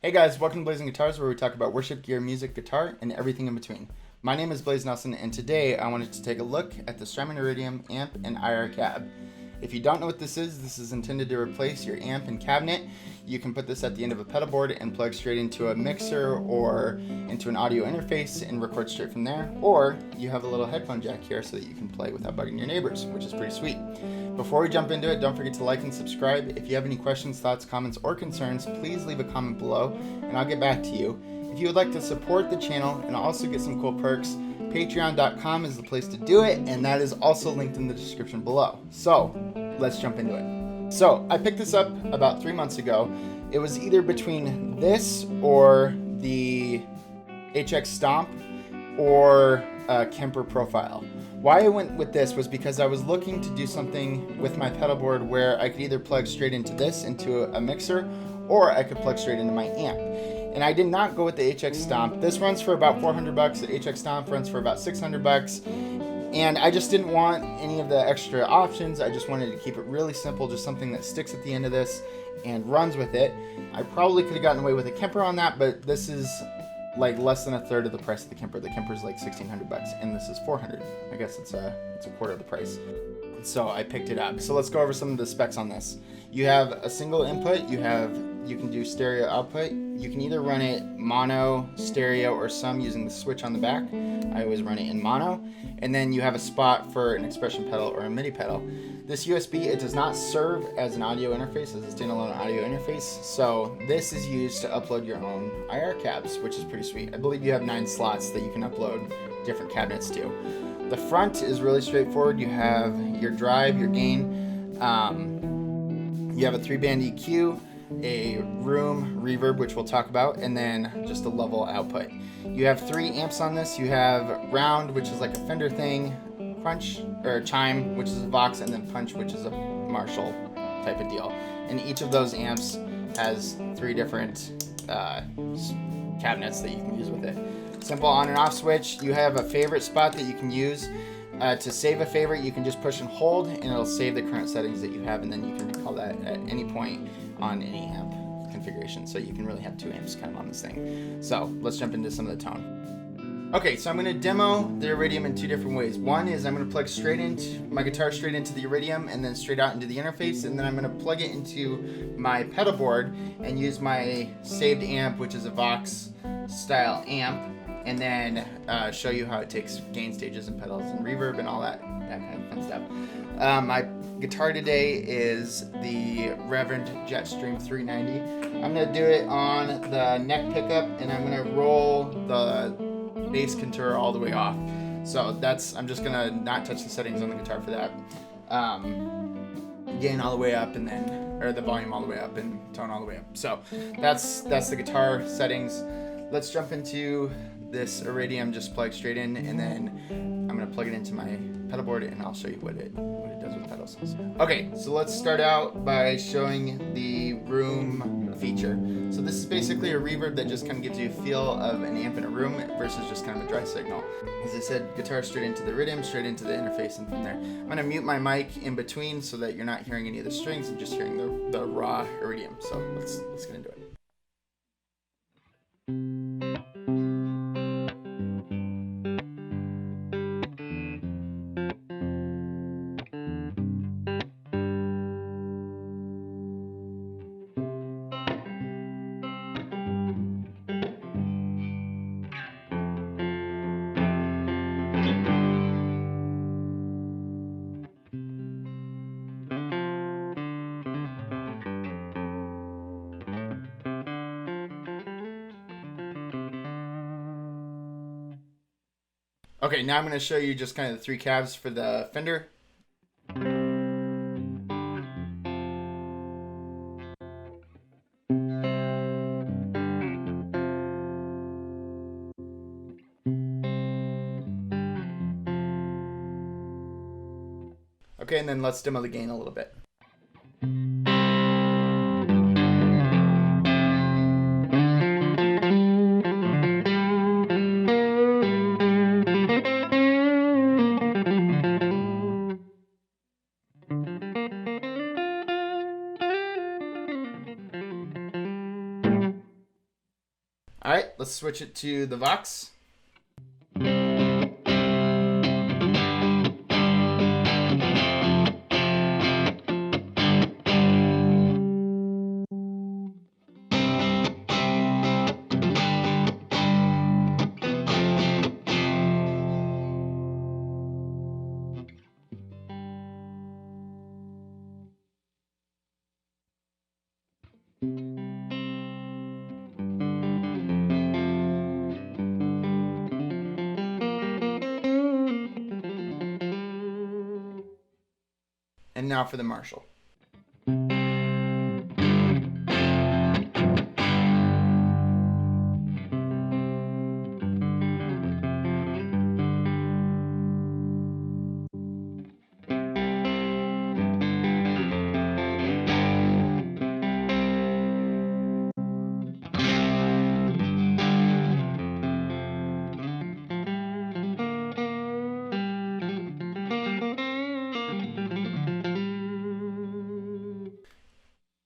Hey guys, welcome to Blazing Guitars, where we talk about worship gear, music, guitar, and everything in between. My name is Blaze Nelson, and today I wanted to take a look at the Strymon Iridium amp and IR cab. If you don't know what this is intended to replace your amp and cabinet. You can put this at the end of a pedal board and plug straight into a mixer or into an audio interface and record straight from there. Or you have a little headphone jack here so that you can play without bugging your neighbors, which is pretty sweet. Before we jump into it, don't forget to like and subscribe. If you have any questions, thoughts, comments, or concerns, please leave a comment below and I'll get back to you. If you would like to support the channel and also get some cool perks, patreon.com is the place to do it, and that is also linked in the description below. So let's jump into it. So I picked this up about 3 months ago. It was either between this or the HX Stomp or Kemper Profile. Why I went with this was because I was looking to do something with my pedal board where I could either plug straight into this, into a mixer, or I could plug straight into my amp. And I did not go with the HX Stomp. This runs for about 400 bucks. The HX Stomp runs for about 600 bucks. And I just didn't want any of the extra options. I just wanted to keep it really simple, just something that sticks at the end of this and runs with it. I probably could have gotten away with a Kemper on that, but this is like less than a third of the price of the Kemper. The Kemper's like 1,600 bucks, and this is 400. I guess it's a quarter of the price. So I picked it up. So let's go over some of the specs on this. You have a single input. You can do stereo output. You can either run it mono, stereo, or some using the switch on the back. I always run it in mono. And then you have a spot for an expression pedal or a MIDI pedal. This USB, it does not serve as an audio interface, as a standalone audio interface. So this is used to upload your own IR cabs, which is pretty sweet. I believe you have 9 slots that you can upload different cabinets to. The front is really straightforward. You have your drive, your gain. You have a 3-band EQ, a room reverb, which we'll talk about, and then just a level output. You have 3 amps on this. You have round, which is like a Fender thing, crunch or chime, which is a Vox, and then punch, which is a Marshall type of deal. And each of those amps has 3 different cabinets that you can use with it. Simple on and off switch. You have a favorite spot that you can use. To save a favorite, you can just push and hold, and it'll save the current settings that you have, and then you can recall that at any point on any amp configuration. So you can really have 2 amps kind of on this thing. So let's jump into some of the tone. Okay, so I'm going to demo the Iridium in 2 different ways. One is I'm going to plug straight into my guitar, straight into the Iridium, and then straight out into the interface, and then I'm going to plug it into my pedal board and use my saved amp, which is a Vox style amp, and then show you how it takes gain stages and pedals and reverb and all that kind of fun stuff. My guitar today is the Reverend Jetstream 390. I'm going to do it on the neck pickup, and I'm going to roll the bass contour all the way off. So I'm just going to not touch the settings on the guitar for that. Gain all the way up, and then, or the volume all the way up and tone all the way up. So that's the guitar settings. Let's jump into this Iridium just plugged straight in, and then I'm going to plug it into my pedal board, and I'll show you what it does with pedals. Okay, so let's start out by showing the room feature. So this is basically a reverb that just kind of gives you a feel of an amp in a room versus just kind of a dry signal. As I said, guitar straight into the Iridium, straight into the interface, and from there. I'm going to mute my mic in between so that you're not hearing any of the strings and just hearing the raw Iridium. So let's get into it. Okay, now I'm going to show you just kind of the 3 cabs for the Fender. Okay, and then let's demo the gain a little bit. All right, let's switch it to the Vox. And now for the Marshall.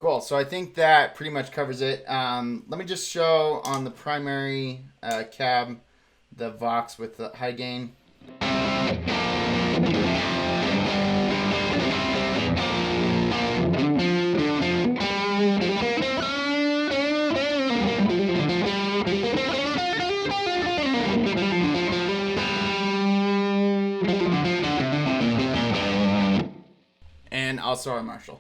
Cool. So I think that pretty much covers it. Let me just show on the primary cab the Vox with the high gain. And also our Marshall.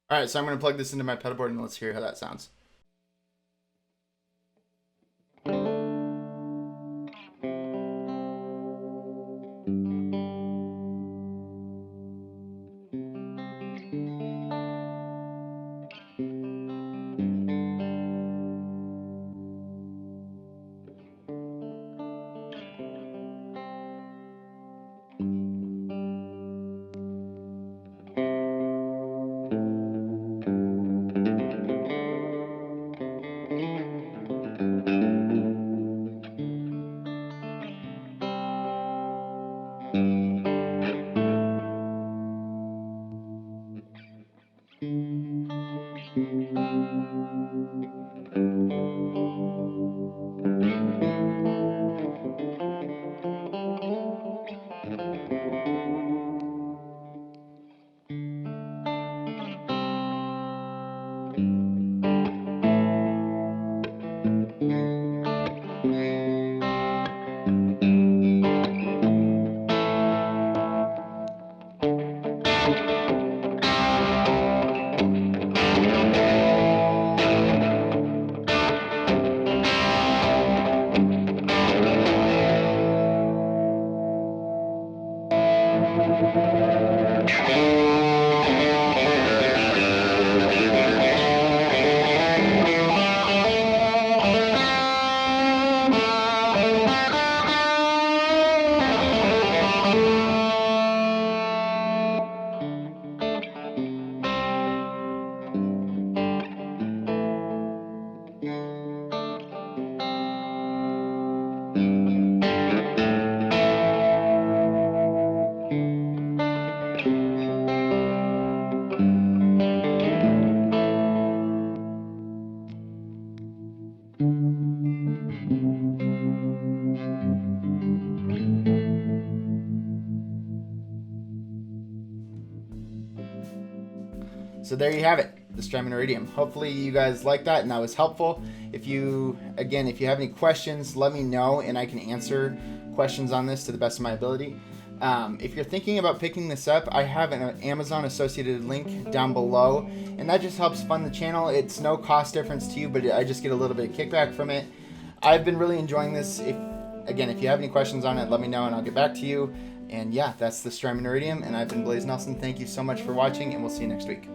All right, so I'm going to plug this into my pedalboard and let's hear how that sounds. So there you have it, the Strymon Iridium. Hopefully you guys liked that and that was helpful. If you have any questions, let me know and I can answer questions on this to the best of my ability. If you're thinking about picking this up, I have an Amazon associated link down below, and that just helps fund the channel. It's no cost difference to you, but I just get a little bit of kickback from it. I've been really enjoying this. If you have any questions on it, let me know and I'll get back to you. And yeah, that's the Strymon Iridium, and I've been Blaze Nelson. Thank you so much for watching, and we'll see you next week.